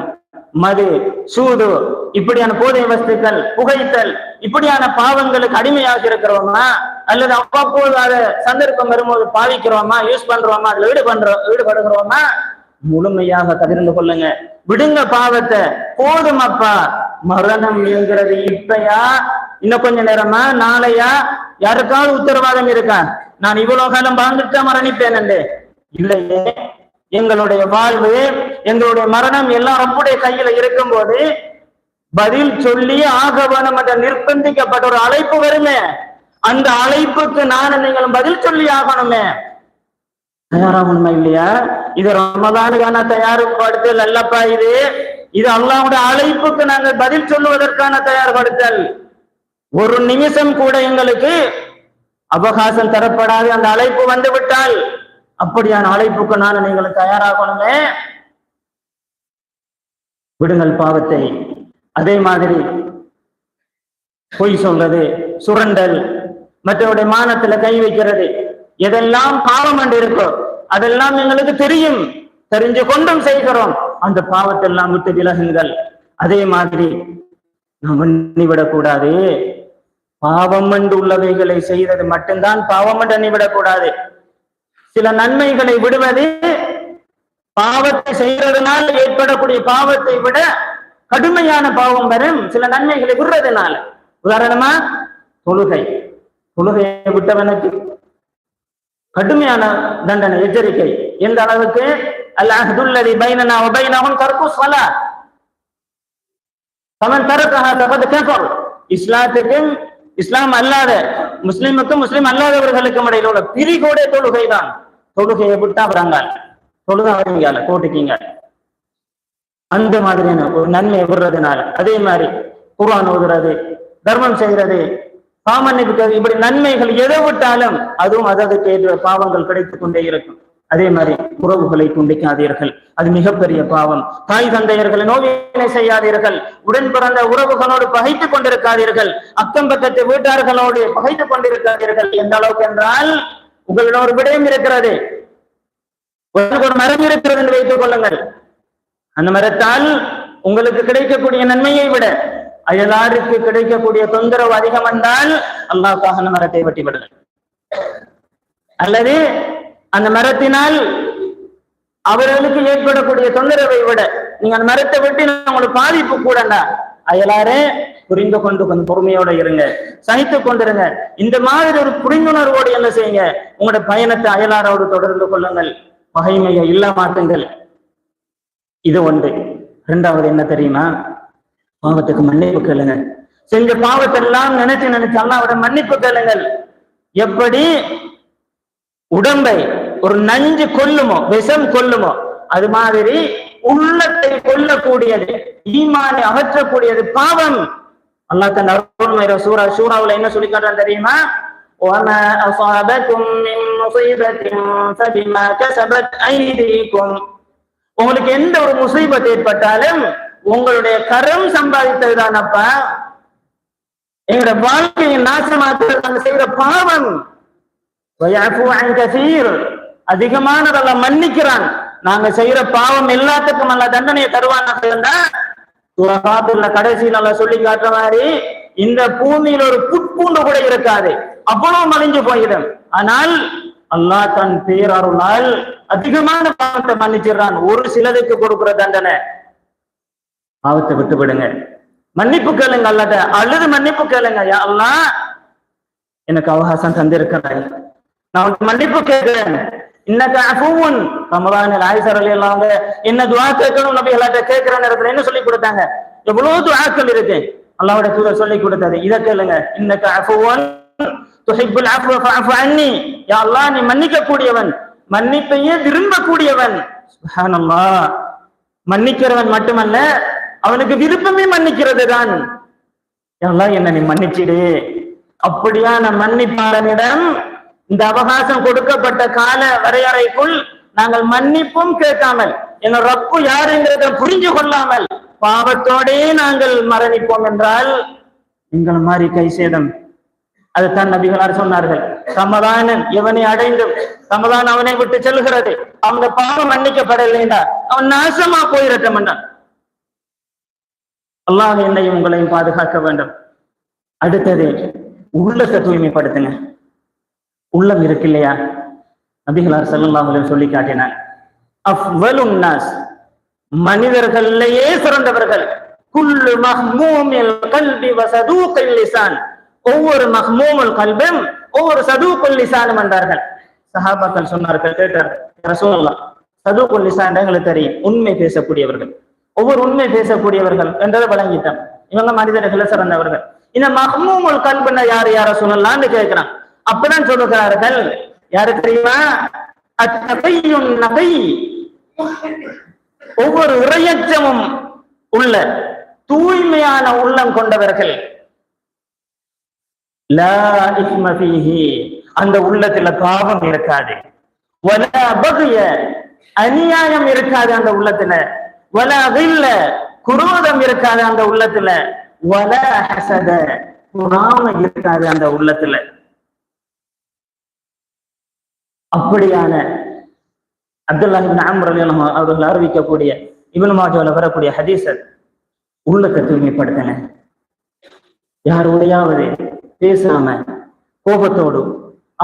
மது, சூது, இப்படியான போதை வஸ்துக்கள், புகைத்தல், இப்படியான பாவங்களுக்கு அடிமையாக இருக்கிறோமா, அல்லது அவ்வப்போது அதை சந்தர்ப்பம் வரும்போது பாவிக்கிறோமா, யூஸ் பண்றோமா, அதுல ஈடுபடுகிறோமா? முழுமையாக தவிர்த்து கொள்ளுங்க, விடுங்க பாவத்தை. போதும் அப்பா, மரணம் என்கிறது இப்பயா, இன்னும் கொஞ்ச நேரமா, நாளையா? யாருக்காவது உத்தரவாதம் இருக்கா நான் இவ்வளவு காலம் வாழ்ந்துட்டா மரணிப்பேன் என்று? இல்லையே. எங்களுடைய வாழ்வு, எங்களுடைய மரணம் எல்லாம் ரப்புடைய கையில இருக்கும் போது பதில் சொல்லி ஆக வேணும் என்ற நிர்பந்திக்கப்பட்ட ஒரு அழைப்பு வருமே, அந்த அழைப்புக்கு நான் நீங்கள் பதில் சொல்லி ஆகணுமே. தயாராகணுமா இல்லையா? இது ரமலானுக்கான தயார்படுத்தல் அல்லப்பா, இது அல்லாஹ்வுடைய அழைப்புக்கு நாங்கள் பதில் சொல்லுவதற்கான தயார்படுத்தல். ஒரு நிமிஷம் கூட எங்களுக்கு அவகாசம் தரப்படாது. அந்த அழைப்பு வந்து விட்டால் அப்படியான அழைப்புக்கு நான் நீங்கள் தயாராகணுமே. விடுங்கள் பாவத்தை. அதே மாதிரி பொய் சொல்றது, சுரண்டல், மற்றவருடைய மானத்துல கை வைக்கிறது, எதெல்லாம் பாவம் என்று இருக்கோ அதெல்லாம் எங்களுக்கு தெரியும், தெரிஞ்சு கொண்டும் செய்கிறோம். அந்த பாவத்தை எல்லாம் விட்டு விலகுங்கள். அதே மாதிரி நாம் எண்ணிவிடக்கூடாது, பாவம் என்று உள்ளவைகளை செய்தது மட்டும்தான் பாவம் என்று எண்ணிவிடக்கூடாது. சில நன்மைகளை விடுவது பாவத்தை செய்யறதுனால ஏற்படக்கூடிய பாவத்தை விட கடுமையான பாவம் வரும் சில நன்மைகளை விடுறதுனால. உதாரணமா தொழுகையை விட்டவனுக்கு கடுமையான தண்டனை, எச்சரிக்கை. எந்த அளவுக்கு? அல்லாஹ்துல்லதி பைனனா வ பைனஹும் தர்கு ஸலாத் ஃபமன் தரகஹா ஃபகத் கஃபர். இஸ்லாத்துக்கும் இஸ்லாம் அல்லாத முஸ்லிமுக்கும் முஸ்லிம் அல்லாதவர்களுக்கும் இடையில உள்ள பிரிகோடே தொழுகை தான். தொழுகையை விட்டா வராங்க, தொழுகை வரீங்க கோட்டுக்கீங்க, அந்த மாதிரியான ஒரு நன்மை விடுறதுனால. அதே மாதிரி குர்ஆன் ஓதுறது, தர்மம் செய்யறது, பாவமன்னிப்பு, இப்படி நன்மைகள் எதை விட்டாலும் அதுவும் அதற்கு ஏற்ற பாவங்கள் கிடைத்துக் கொண்டே இருக்கும். அதே மாதிரி உறவுகளை துண்டிக்காதீர்கள், அது மிகப்பெரிய பாவம். தாய் தந்தையர்களை நோவினை செய்யாதீர்கள், உடன் பிறந்த உறவுகளோடு பகைத்துக் கொண்டிருக்காதீர்கள், அக்கம் பக்கத்து வீட்டார்களோடு பகைத்துக் கொண்டிருக்காதீர்கள். எந்த அளவுக்கு என்றால், உங்களிடம் ஒரு விடயம் இருக்கிறது, ஒரு மரம் இருக்கிறது என்று வைத்துக் கொள்ளுங்கள். அந்த மரத்தால் உங்களுக்கு கிடைக்கக்கூடிய நன்மையை விட அயலாருக்கு கிடைக்கக்கூடிய தொந்தரவு அதிகம் என்றால் அல்லாஹ்வுக்காக அந்த மரத்தை வெட்டி விடுங்கள். அல்லது அந்த மரத்தினால் அவர்களுக்கு ஏற்படக்கூடிய தொந்தரவை விட நீங்க அந்த மரத்தை வெட்டி உங்களுக்கு பாதிப்பு கூடண்டா, அயலாரே புரிந்து கொண்டு கொஞ்சம் பொறுமையோட இருங்க, சகித்துக் கொண்டிருங்க. இந்த மாதிரி ஒரு புரிந்துணர்வோடு என்ன செய்யுங்க, உங்களோட பயணத்தை அயலாரோடு தொடர்ந்து கொள்ளுங்கள், பகைமையை இல்லாமாக்குங்கள். இது ஒன்று. இரண்டாவது என்ன தெரியுமா? பாவத்துக்கு மன்னிப்பு கேளுங்க. செஞ்ச பாவத்தெல்லாம் நினைச்சு அல்லாஹ்விட மன்னிப்பு கேளுங்கள். எப்படி உடம்பை ஒரு நஞ்சு கொல்லுமோ, விஷம் கொல்லுமோ, அது மாதிரி உள்ளத்தை கொல்லக்கூடியது, ஈமானை அகற்றக்கூடியது பாவம். அல்லாஹ் தன் அருள்மறை சூராவுல என்ன சொல்லி காட்டுறான் தெரியுமா? وَمَا أَصَابَكُم مِّن مُّصِيبَةٍ فَبِمَا كَسَبَتْ أَيْدِيكُمْ. உங்களுக்கு எந்த ஒரு முசீபத் ஏற்பட்டாலும் உங்களுடைய கரம் சம்பாதித்ததுதான். அப்பா எங்களுடைய வாழ்க்கையை நாசமாக்குறது நாங்க செய்யற பாவம். அதிகமானதெல்லாம் மன்னிக்கிறான். நாங்க செய்யற பாவம் எல்லாத்துக்கும் அல்ல தண்டனையை தருவானாக இருந்தா, கடைசியில் நல்லா சொல்லி காட்டுற மாதிரி இந்த பூமியில் ஒரு புட்பூண்டு கூட இருக்காது, அவ்வளவு மலிஞ்சு போயிடும். ஆனால் அல்லாஹ் தன் பேரருளால் அதிகமான பாவத்தை மன்னிச்சிடறான். ஒரு சிலருக்கு கொடுக்கிற தண்டனை. பாவத்தை விட்டு விடுங்க, மன்னிப்பு கேளுங்க அல்லாஹ்ட்ட, அழுது மன்னிப்பு கேளுங்க. யா அல்லாஹ், எனக்கு அவகாசம் தந்திருக்கிறாய், நான் மன்னிப்பு கேட்கிறேன். இன்னக அஃபூன். ரமலானில் ஆயிஷா ரலியல்லாஹு அன்ஹா என்ன துஆ கேட்கணும் நபி அல்லாஹ்ட்ட கேட்கிற நேரத்துல என்ன சொல்லி கொடுத்தாங்க? எவ்வளவு துஆக்கள் இருக்கு. அல்லாஹ்வுடைய தூதர் சொல்லி கொடுத்தது இத கேளுங்க. இன்னக அஃபுவன் துஹிப்புல் அஃப்வ ஃபஅஃபு அன்னி. யா அல்லாஹ், நீ மன்னிக்க கூடியவன், மன்னிப்பையே விரும்பக்கூடியவன். சுப்ஹானல்லாஹ். மன்னிக்கிறவன் மட்டுமல்ல, அவனுக்கு விருப்பமே மன்னிக்கிறது தான். யா அல்லாஹ், என்ன நீ மன்னிச்சிடு. அப்படியான மன்னிப்பாளனிடம் இந்த அவகாசம் கொடுக்கப்பட்ட கால வரையறைக்குள் நாங்கள் மன்னிப்பும் கேட்காமல், எங்க ரப்பு யாருங்கிறத புரிஞ்சு கொள்ளாமல் பாவத்தோடே நாங்கள் மரணிப்போம் என்றால் எங்கள் மாதிரி கை சேதம். அதுதான் நபிகளார் சொன்னார்கள், ரமதானன் எவனை அடைந்தும் ரமதான் அவனை விட்டு செல்கிறது, அவங்க பாவம் மன்னிக்கப்படலைண்டா அவன் நாசமா போயிடட்டும் என்றான். அல்லாஹ் என்னையும் உங்களையும் பாதுகாக்க வேண்டும். அடுத்தது உள்ளத்தை தூய்மைப்படுத்துங்க. உள்ளம் இருக்கு இல்லையா, நபிகளார் ஸல்லல்லாஹு அலைஹி வஸல்லம் சொல்லி காட்டினார், அஃவலுன் நாஸ், மனிதர்களையே சிறந்தவர்கள், குல்லு மஹ்மூமில் கல்பி வ சதூகில் லிசான், ஒவ்வொரு மஹ்மூமுல் கல்பும் ஒவ்வொரு சதூகுல் லிசானும் என்றார்கள். சஹாபாக்கள் சொன்னார்கள், கேட்டார் ரசூலுல்லாஹ், சதூகுல் லிசான் எங்களுக்கு தெரியும், உண்மை பேசக்கூடியவர்கள், ஒவ்வொரு உண்மை பேசக்கூடியவர்கள் என்றதை வழங்கிட்டான். இவங்க மனிதர்களை சிறந்தவர்கள். இந்த மஹ்மூமுல் கல்புன்னா யார் யார சொல்லலாம்னு கேட்கிறான். அப்பதான் சொல்லுகிறார்கள், யாரு தெரியுமா, அத்தகையுன் நகை, ஒவ்வொரு இறையச்சமும் உள்ள தூய்மையான உள்ளம் கொண்டவர்கள். லா இஸ்ம ஃபீஹி, அந்த உள்ளத்துல பாவம் இருக்காது. வலா பக்ய, அநியாயம் இருக்காது அந்த உள்ளத்துல. வலா கில்ல, குரோதம் இருக்காது அந்த உள்ளத்துல. வலா ஹஸத, பொறாமை இருக்காது அந்த உள்ளத்துல. அப்படியான அப்துல்லாஹ் இப்னு அம்ர் ரலியல்லாஹு அன்ஹு அவர்கள் அறிவிக்கக்கூடிய இப்னு மாஜால வரக்கூடிய ஹதீஸ், உள்ளத்தை தூய்மைப்படுத்துங்க. யாரோடையாவது பேசாம கோபத்தோடு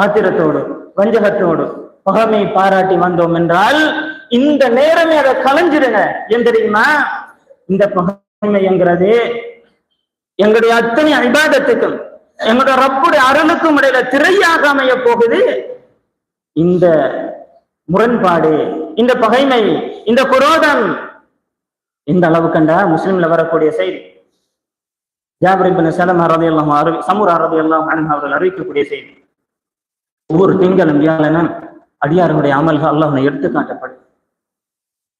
ஆத்திரத்தோடு வஞ்சகத்தோடு பகைமை பாராட்டி வந்தோம் என்றால் இந்த நேரமே அதை களைஞ்சிடுங்க. ஏன் தெரியுமா, இந்த பகைமைங்கிறது எங்களுடைய அத்தனை இபாதத்துக்கும் எங்களுடைய ரப்புடைய அருளுக்கும் இடையில திரையாக அமைய போகுது. இந்த முரண்பாடு, இந்த பகைமை, இந்த குரோதம் இந்த அளவு கண்டா முஸ்லிம்ல வரக்கூடிய செய்தி, ஜாபிர் இப்னு ஸலமா ரலியல்லாஹு அன்ஹு, சமுரா ரலியல்லாஹு அன்ஹு அவர்கள் அறிவிக்கக்கூடிய செய்தி. ஒவ்வொரு திங்களும் வியாழனும் அடியார்களுடைய அமல்கள் அல்லாஹ் எடுத்து காட்டப்படும்.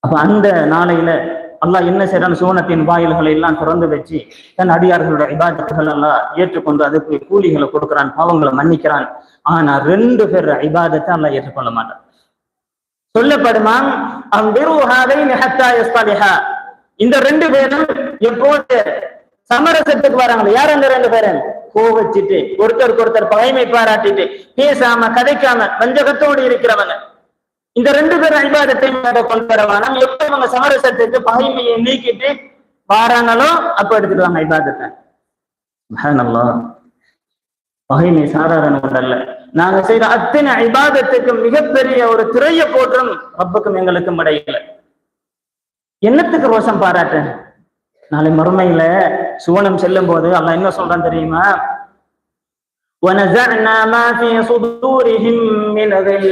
அப்ப அந்த நாளையில அல்லாஹ் என்ன செய்யறான், சுவனத்தின் வாயில்களை எல்லாம் திறந்து வச்சு தன் அடியார்களுடைய இபாதத்துகள் எல்லாம் ஏற்றுக்கொண்டு அதுக்கு கூலிகளை கொடுக்கிறான், பாவங்களை மன்னிக்கிறான். ஆனா 2 பேர் இபாதத்தை அல்லாஹ் ஏற்றுக்கொள்ள மாட்டான். சொல்லப்படுமா, இந்த 2 பேரும் எப்போது சமரசத்துக்கு வராங்களோ, யார் அந்த 2 பேரும், கோவச்சிட்டு ஒருத்தருக்கு ஒருத்தர் பகைமை பாராட்டிட்டு பேசாம கதைக்காம வஞ்சகத்தோடு இருக்கிறவங்க. இந்த 2 பேரும் இபாதத்தை கொண்டு வரவானா, எப்ப அவங்க சமரசத்துக்கு பகைமையை நீக்கிட்டு வாராங்களோ அப்ப எடுத்துடுவாங்க இபாதத்தை. சுப்ஹானல்லாஹ். பகைமை சாதாரண ஒன்றல்ல. நாங்க செய்த அத்தனை இபாதத்துக்கு மிகப்பெரிய ஒரு திரைய போற்றும் ரப்புக்கும் எங்களுக்கும் இடையில. என்னத்துக்கு ரோஷம் பாராட்ட? நாளை மறுமையில சுவனம் செல்லும் போது அல்லாஹ் என்ன சொல்றான் தெரியுமா, وَنَزَعْنَا مَا فِي صُدُورِهِمْ مِنْ غِلٍّ,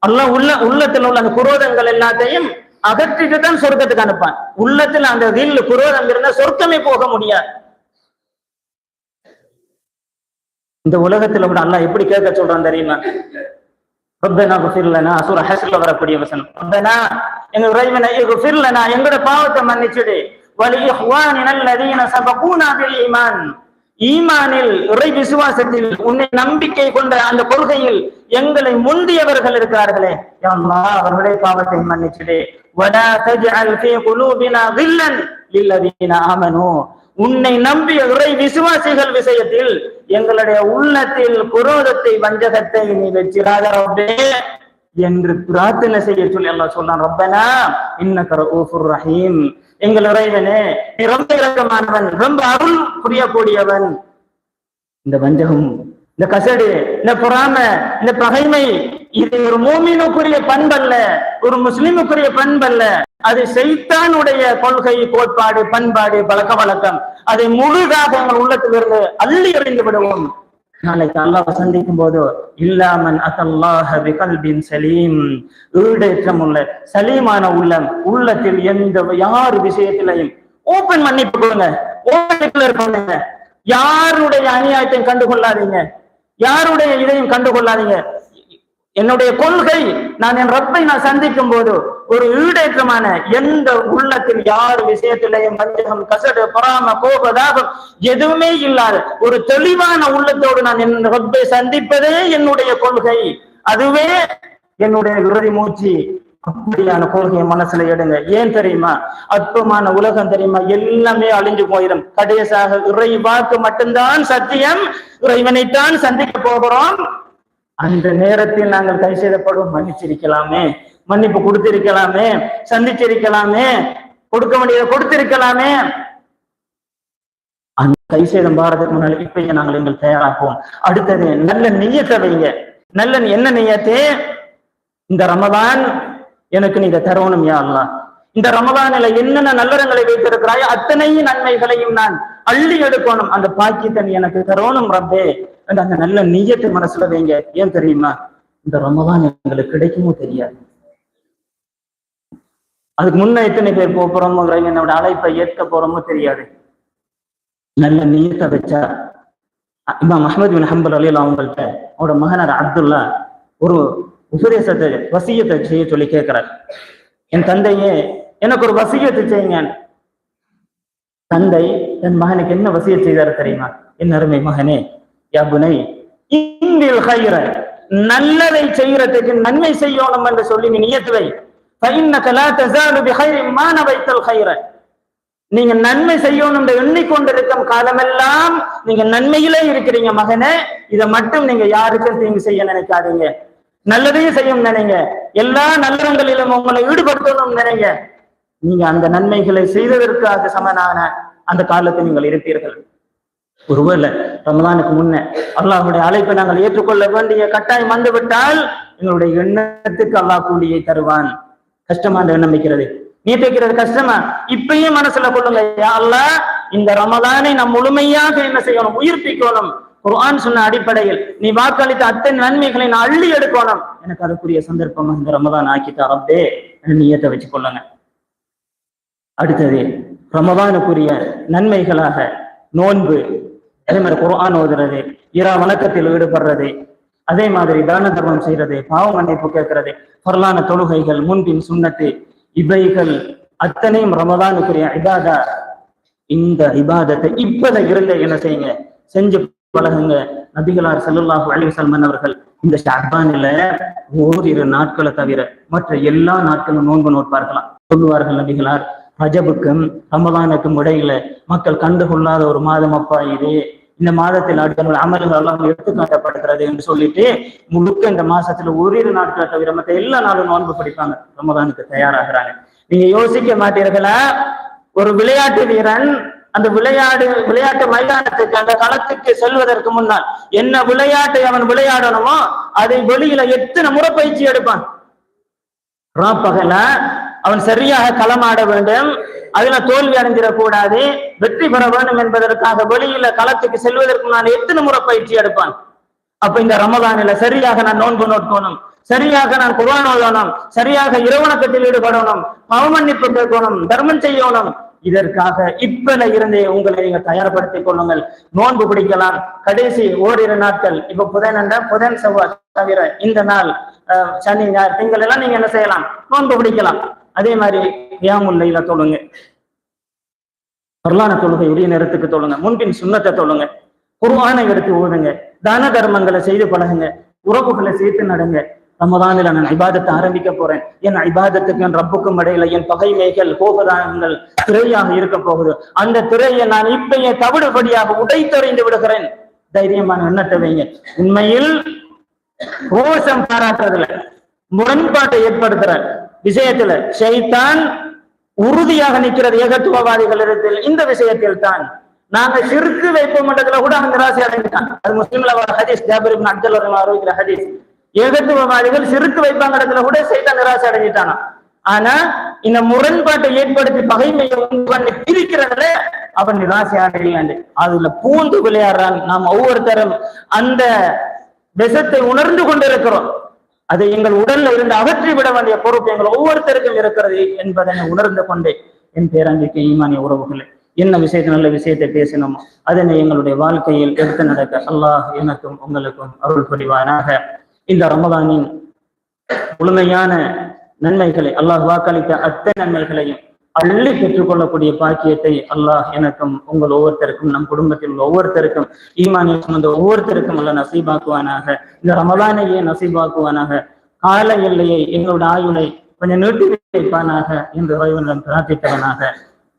அல்லாஹ் உள்ளத்துல உள்ள அந்த குரோதங்கள் எல்லாத்தையும் அகற்றிட்டு தான் சொர்க்கத்துக்கு அனுப்பான். உள்ளத்துல அந்த கில் குரோதம் இருந்தா சொர்க்கமே போக முடியாது. இந்த உலகத்துல கூட அல்லாஹ் எப்படி கேட்க சொல்றான் தெரியுமா, ரப்பனா இக்ஃபிர் லனா, சூரா ஹஷ்ர்ல வரக்கூடிய வசனம், ரப்பனா எங்க இறைவனே இக்ஃபிர் லனா, எங்கட பாவத்தை மன்னிச்சிடு, வலி இஹ்வானினா அல்லதீன சபகூனா பில் ஈமான், ஈமானில் இறை விசுவாசத்தில் உன்னை நம்பிக்கை கொண்ட அந்த கொள்கையில் எங்களை முந்தியவர்கள் இருக்கிறார்களே, யா அல்லாஹ் அவர்களுடைய பாவத்தை மன்னிச்சிடு. வலா தஜ்அல் ஃபீ குலூபினா கில்லன் லில்லதீன ஆமனூ, உன்னை நம்பிய இறை விசுவாசிகள் விஷயத்தில் எங்களுடைய உள்ளத்தில் குரோதத்தை வஞ்சகத்தை நீ வெச்சிராத ரப்பே என்று பிரார்த்தனை செய்ய சொல்லி அல்லாஹ் சொல்றான். ரப்பனா இன்னக ரഊஃபுர் ரஹீம், எங்கள் இறைவனே நீ ரொம்ப இரக்கமானவன், ரொம்ப அருள் புரியக்கூடியவன். இந்த வஞ்சகம், இந்த கசடு, இந்த பொறாமை, இந்த பகைமை இது ஒரு மூமினுக்குரிய பண்பல்ல, ஒரு முஸ்லிமுக்குரிய பண்பல்ல. அது ஷைத்தானுடைய கொள்கை, கோட்பாடு, பண்பாடு, பழக்க வழக்கம். அதை முழுதாக எங்கள் உள்ளத்திலிருந்து அள்ளி எறிந்து விடுவோம். நாளைக்கு அல்லாஹ் சந்திக்கும் போது இல்லாமன் அத்தல்லாஹ பிகல்பின் சலீம், ஈடேற்றம் உள்ள சலீமான உள்ளம், உள்ளத்தில் எந்த யார் விஷயத்திலையும் ஓபன் மன்னிப்பு கொடுங்க, ஓபன் பண்ணுங்க. யாருடைய அநியாயத்தையும் கண்டுகொள்ளாதீங்க, யாருடைய இதையும் கண்டுகொள்ளாதீங்க. என்னுடைய கொள்கை, நான் என் ரப்பை நான் சந்திக்கும் போது ஒரு ஈடேற்றமான எந்த உள்ளத்தில் யார் விஷயத்திலேயும் வஞ்சகம், கசடு, பொறாம, கோபதாகம் எதுவுமே இல்லாத ஒரு தெளிவான உள்ளத்தோடு நான் என் ரப்பை சந்திப்பதே என்னுடைய கொள்கை. அதுவே என்னுடைய இறுதி மூச்சு. அப்படியான கொள்கையை மனசுல எடுங்க. ஏன் தெரியுமா? அற்பமான உலகம் தெரியுமா? எல்லாமே அழிஞ்சு போயிடும். கடைசியாக இறை வாக்கு மட்டும்தான் சத்தியம். இறைவனைத்தான் சந்திக்க போகிறோம். அந்த நேரத்தில் நாங்கள் கை செய்தப்படும் மன்னிச்சிருக்கலாமே, மன்னிப்பு கொடுத்திருக்கலாமே, சந்திச்சிருக்கலாமே, கொடுக்க வேண்டியதை கொடுத்திருக்கலாமே. அந்த கை சேதம் பாரதற்கு முன்னாடி இப்ப நாங்கள் எங்கள் தயாராக்குவோம். அடுத்தது நல்ல நியத்தை வைங்க. நல்ல என்ன நியத்தே? இந்த ரமதான் எனக்கு நீங்க தரணும் யா அல்லாஹ். இந்த ரமதானில என்னென்ன நல்லறங்களை வைத்திருக்கிறாயோ அத்தனை நன்மைகளையும் நான் அள்ளி எடுக்கணும். அந்த பாக்கியத்தை நீ எனக்கு தரணும் ரப்பே. அந்த நல்ல நியத்தை மனசுல வைங்க. ஏன் தெரியுமா? இந்த ரமதான் எங்களுக்கு கிடைக்குமோ தெரியாது. அதுக்கு முன்ன எத்தனை பேர் போறோமோ, என்னோட அழைப்பை ஏற்க போறோமோ தெரியாது. நல்ல நியத்தை வச்சா இமாம் அஹ்மத் பின் ஹம்பல் ரலியல்லாஹு அவங்கள்ட்ட அவரோட மகனார் அப்துல்லா ஒரு உபதேசத்தை, வசியத்தை செய்ய சொல்லி கேட்கிறார். என் தந்தையே எனக்கு ஒரு வசியத்தை செய்யுங்க. தந்தை என் மகனுக்கு என்ன வசியத் செய்தார் தெரியுமா? என் அருமை மகனே, யா புனை இன்னில் கைர, நல்லதை செய்யறதுக்கு நன்மை செய்யணும் என்று சொல்லி நீ நியத்து வை. ஃபஇன்னக லா தஸாலு பிகைரி மா நவைத்தல் கைர. நீங்க நன்மை செய்யணும் என்று எண்ணிக்கொண்டிருக்கும் காலமெல்லாம் நீங்க நன்மையிலே இருக்கிறீங்க மகனே. இதை மட்டும் நீங்க யாருக்கும் தீங்கு செய்ய நினைக்காதீங்க. நல்லதையும் செய்யும் நினைங்க. எல்லா நல்லறங்களிலும் உங்களை ஈடுபடுத்தணும் நினைங்க. நீங்க அந்த நன்மைகளை செய்ததற்காக சமனான அந்த காலத்தில் நீங்கள் இருப்பீர்கள். ஒருவேளை ரமலானுக்கு முன்ன அல்லாஹ்வுடைய அழைப்பை நாங்கள் ஏற்றுக்கொள்ள வேண்டிய கட்டாயம் வந்துவிட்டால் எங்களுடைய எண்ணத்துக்கு அல்லாஹ் கூலியை தருவான். கஷ்டமா அந்த எண்ணம் வைக்கிறது, நீட்டிக்கிறது கஷ்டமா? இப்பயும் மனசுல கொள்ளுங்க, யா அல்லாஹ் இந்த ரமலானை நாம் முழுமையாக என்ன செய்யணும்? உயிர்ப்பிக்கணும். குர்ஆன் சொன்ன அடிப்படையில் நீ வாக்களித்த அத்தனை நன்மைகளை நான் அள்ளி எடுக்கணும். எனக்கு அதுக்குரிய சந்தர்ப்பம் இந்த ரமதான் ஆக்கிட்டா ரப்பே, நியத்தை வச்சு கொள்ளுங்க. அடுத்தது ரமதானுக்குரிய நன்மைகளாக நோன்பு, அதே மாதிரி குர்ஆன் ஓதுறது, இரா வணக்கத்தில் ஈடுபடுறது, அதே மாதிரி தான தர்மம் செய்யறது, பாவ மன்னிப்பு கேட்கறது, பரலான தொழுகைகள், முன்பின் சுன்னத்து, இவைகள் அத்தனையும் ரமதானுக்குரிய இபாதா. இந்த இபாதத்தை இப்பத இருந்த என்ன செய்யுங்க? செஞ்சு பழகுங்க. நபிகளார் ஸல்லல்லாஹு அலைஹி வஸல்லம் அவர்கள் இந்த ஷஅபானில ஓரிரு நாட்களை தவிர மற்ற எல்லா நாட்களும் நோன்பு நோட்பார்களாம். சொல்லுவார்கள் நபிகளார், ரஜபுக்கும் ரமதானுக்கும் இடையில மக்கள் கண்டுகொள்ளாத ஒரு மாதம் அப்பா இது. இந்த மாதத்தில் அடுத்த அமல்கள் எல்லாம் எடுத்துக்காட்டப்படுகிறது என்று சொல்லிட்டு முழுக்க இந்த மாசத்துல ஓரிரு நாட்களை தவிர மற்ற எல்லா நாளும் நோன்பு படிப்பாங்க. ரமதானுக்கு தயாராகிறாங்க. நீங்க யோசிக்க மாட்டீர்களா? ஒரு விளையாட்டு வீரன் அந்த விளையாட்டு மைதானத்துக்கு, அந்த களத்துக்கு செல்வதற்கு முன்னால் என்ன விளையாட்டை அவன் விளையாடணுமோ அதை வெளியில எத்தனை முறை பயிற்சி எடுப்பான். ராப்பகல அவன் சரியாக களமாட வேண்டும், அதுல தோல்வி அடைஞ்சிடக்கூடாது, வெற்றி பெற வேண்டும் என்பதற்காக வெளியில களத்துக்கு செல்வதற்கு முன்னால் எத்தனை முறை பயிற்சி எடுப்பான். அப்ப இந்த ரமதானில சரியாக நான் நோன்பு நோக்கணும், சரியாக நான் குர்ஆன் ஓதணும், சரியாக இரவணக்கத்தில் ஈடுபடணும், பாவமன்னிப்பு கேட்கணும், தர்மம் செய்யணும். இதற்காக இப்பல இருந்தே உங்களை நீங்க தயார்படுத்திக் கொள்ளுங்கள். நோன்பு பிடிக்கலாம். கடைசி ஓரிரு நாட்கள், இப்ப புதன் செவ்வாய் தவிர இந்த நாள் சனி ஞாயிறு திங்கள் எல்லாம் நீங்க என்ன செய்யலாம்? நோன்பு பிடிக்கலாம். அதே மாதிரி கியாமுல் லைல தொழுங்க, பரலான தொழுகை உரிய நேரத்துக்கு தொழுங்க, முன்பின் சுன்னத்தை தொழுங்க, குர்ஆனை எடுத்து ஓதுங்க, தான தர்மங்களை செய்து பழகுங்க, உறவுகளை சேர்த்து நடங்க. ரமதானில நான் இபாதத்தை ஆரம்பிக்க போறேன். என் இபாதத்துக்கு என் ரப்புக்கும் இடையில என் பகைமைகள், கோபதானங்கள் திரையாக இருக்க போகுது. அந்த திரையை நான் இப்பயே தவிடுபடியாக உடைத்தறிந்து விடுகிறேன். தைரியமான எண்ணத்தை வைங்க. உண்மையில் ரோஷம் பாராட்டுறதுல, முரண்பாட்டை ஏற்படுத்துற விஷயத்துல ஷைத்தான் உறுதியாக நிற்கிறது. ஏகத்துவவாதிகள் இடத்தில் இந்த விஷயத்தில் தான் நாங்க ஷிர்க் வைப்போம் என்றதுல கூட அவன் நிராசை அடைஞ்சிட்டான். அது முஸ்லிம்ல வர ஹதீஸ், ஜாபிர் இப்னு அப்துல்லாஹ் அறிவிக்கிற ஹதீஸ். ஏகத்துவவாதிகள் ஷிர்க் வைப்பாங்க இடத்துல கூட ஷைத்தான் நிராசை அடைஞ்சிட்டானா. ஆனா இந்த முரண்பாட்டை ஏற்படுத்தி பகைமையை உண்டு பிரிக்கிறதுல அவன் நிராசை அடையல. அதுல பூந்து விளையாடுறான். நாம் ஒவ்வொருத்தரும் அந்த விஷத்தை உணர்ந்து கொண்டிருக்கிறோம். அதை எங்கள் உடல்ல இருந்து அகற்றி விட வேண்டிய பொறுப்பு எங்கள் ஒவ்வொருத்தருக்கும் இருக்கிறது என்பதனை உணர்ந்து கொண்டு என் பேரன்பிற்கு ஈமானிய உறவுகளே, என்ன விஷயத்தை நல்ல விஷயத்தை பேசினோமோ அதனை எங்களுடைய வாழ்க்கையில் எடுத்து நடக்க அல்லாஹ் எனக்கும் உங்களுக்கும் அருள் புரிவானாக. இந்த ரமலானின் முழுமையான நன்மைகளை அல்லாஹ் வாக்களித்த அத்தனை நன்மைகளையும் அள்ளி பெற்றுக்கொள்ளக்கூடிய பாக்கியத்தை அல்லாஹ் எனக்கும் உங்கள் ஒவ்வொருத்தருக்கும் நம் குடும்பத்தில் உள்ள ஒவ்வொருத்தருக்கும் ஈமானில் சுமந்த ஒவ்வொருத்தருக்கும் அல்ல நசீபாக்குவானாக. இந்த ரமலானையே நசீபாக்குவானாக. கால எல்லையை எங்களுடைய ஆயுளை கொஞ்சம் நீட்டி வைப்பானாக என்று இறைவனிடம் பிரார்த்தித்தவனாக.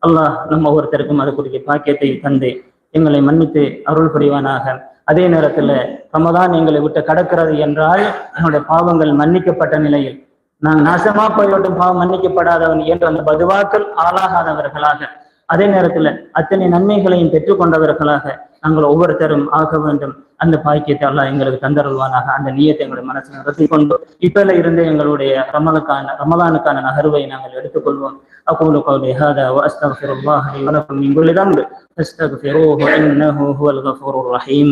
அல்லாஹ் நம்ம ஒவ்வொருத்தருக்கும் அதுக்குரிய பாக்கியத்தை தந்து எங்களை மன்னித்து அருள் புரிவானாக. அதே நேரத்தில் ரமதான் எங்களை விட்டு கடக்கிறது என்றால் என்னுடைய பாவங்கள் மன்னிக்கப்பட்ட நிலையில் நாங்கள் நாசமா போய்விட்டும் பாவம் மன்னிக்கப்படாதவன் என்று அந்த பதுவாக்கள் ஆளாகாதவர்களாக, அதே நேரத்துல அத்தனை நன்மைகளையும் பெற்றுக் கொண்டவர்களாக நாங்கள் ஒவ்வொருத்தரும் ஆக வேண்டும். அந்த பாக்கியத்தை அல்லாஹ் எங்களுக்கு தந்தருள்வானாக. அந்த நீயத்தை எங்களுடைய மனசில் நடத்தி கொண்டு இப்பல இருந்து எங்களுடைய ரமலானுக்கான நகர்வை நாங்கள் எடுத்துக்கொள்வோம். أقول قولي هذا وأستغفر الله لي ولكم من كل ذنب فاستغفروه إنه هو الغفور الرحيم.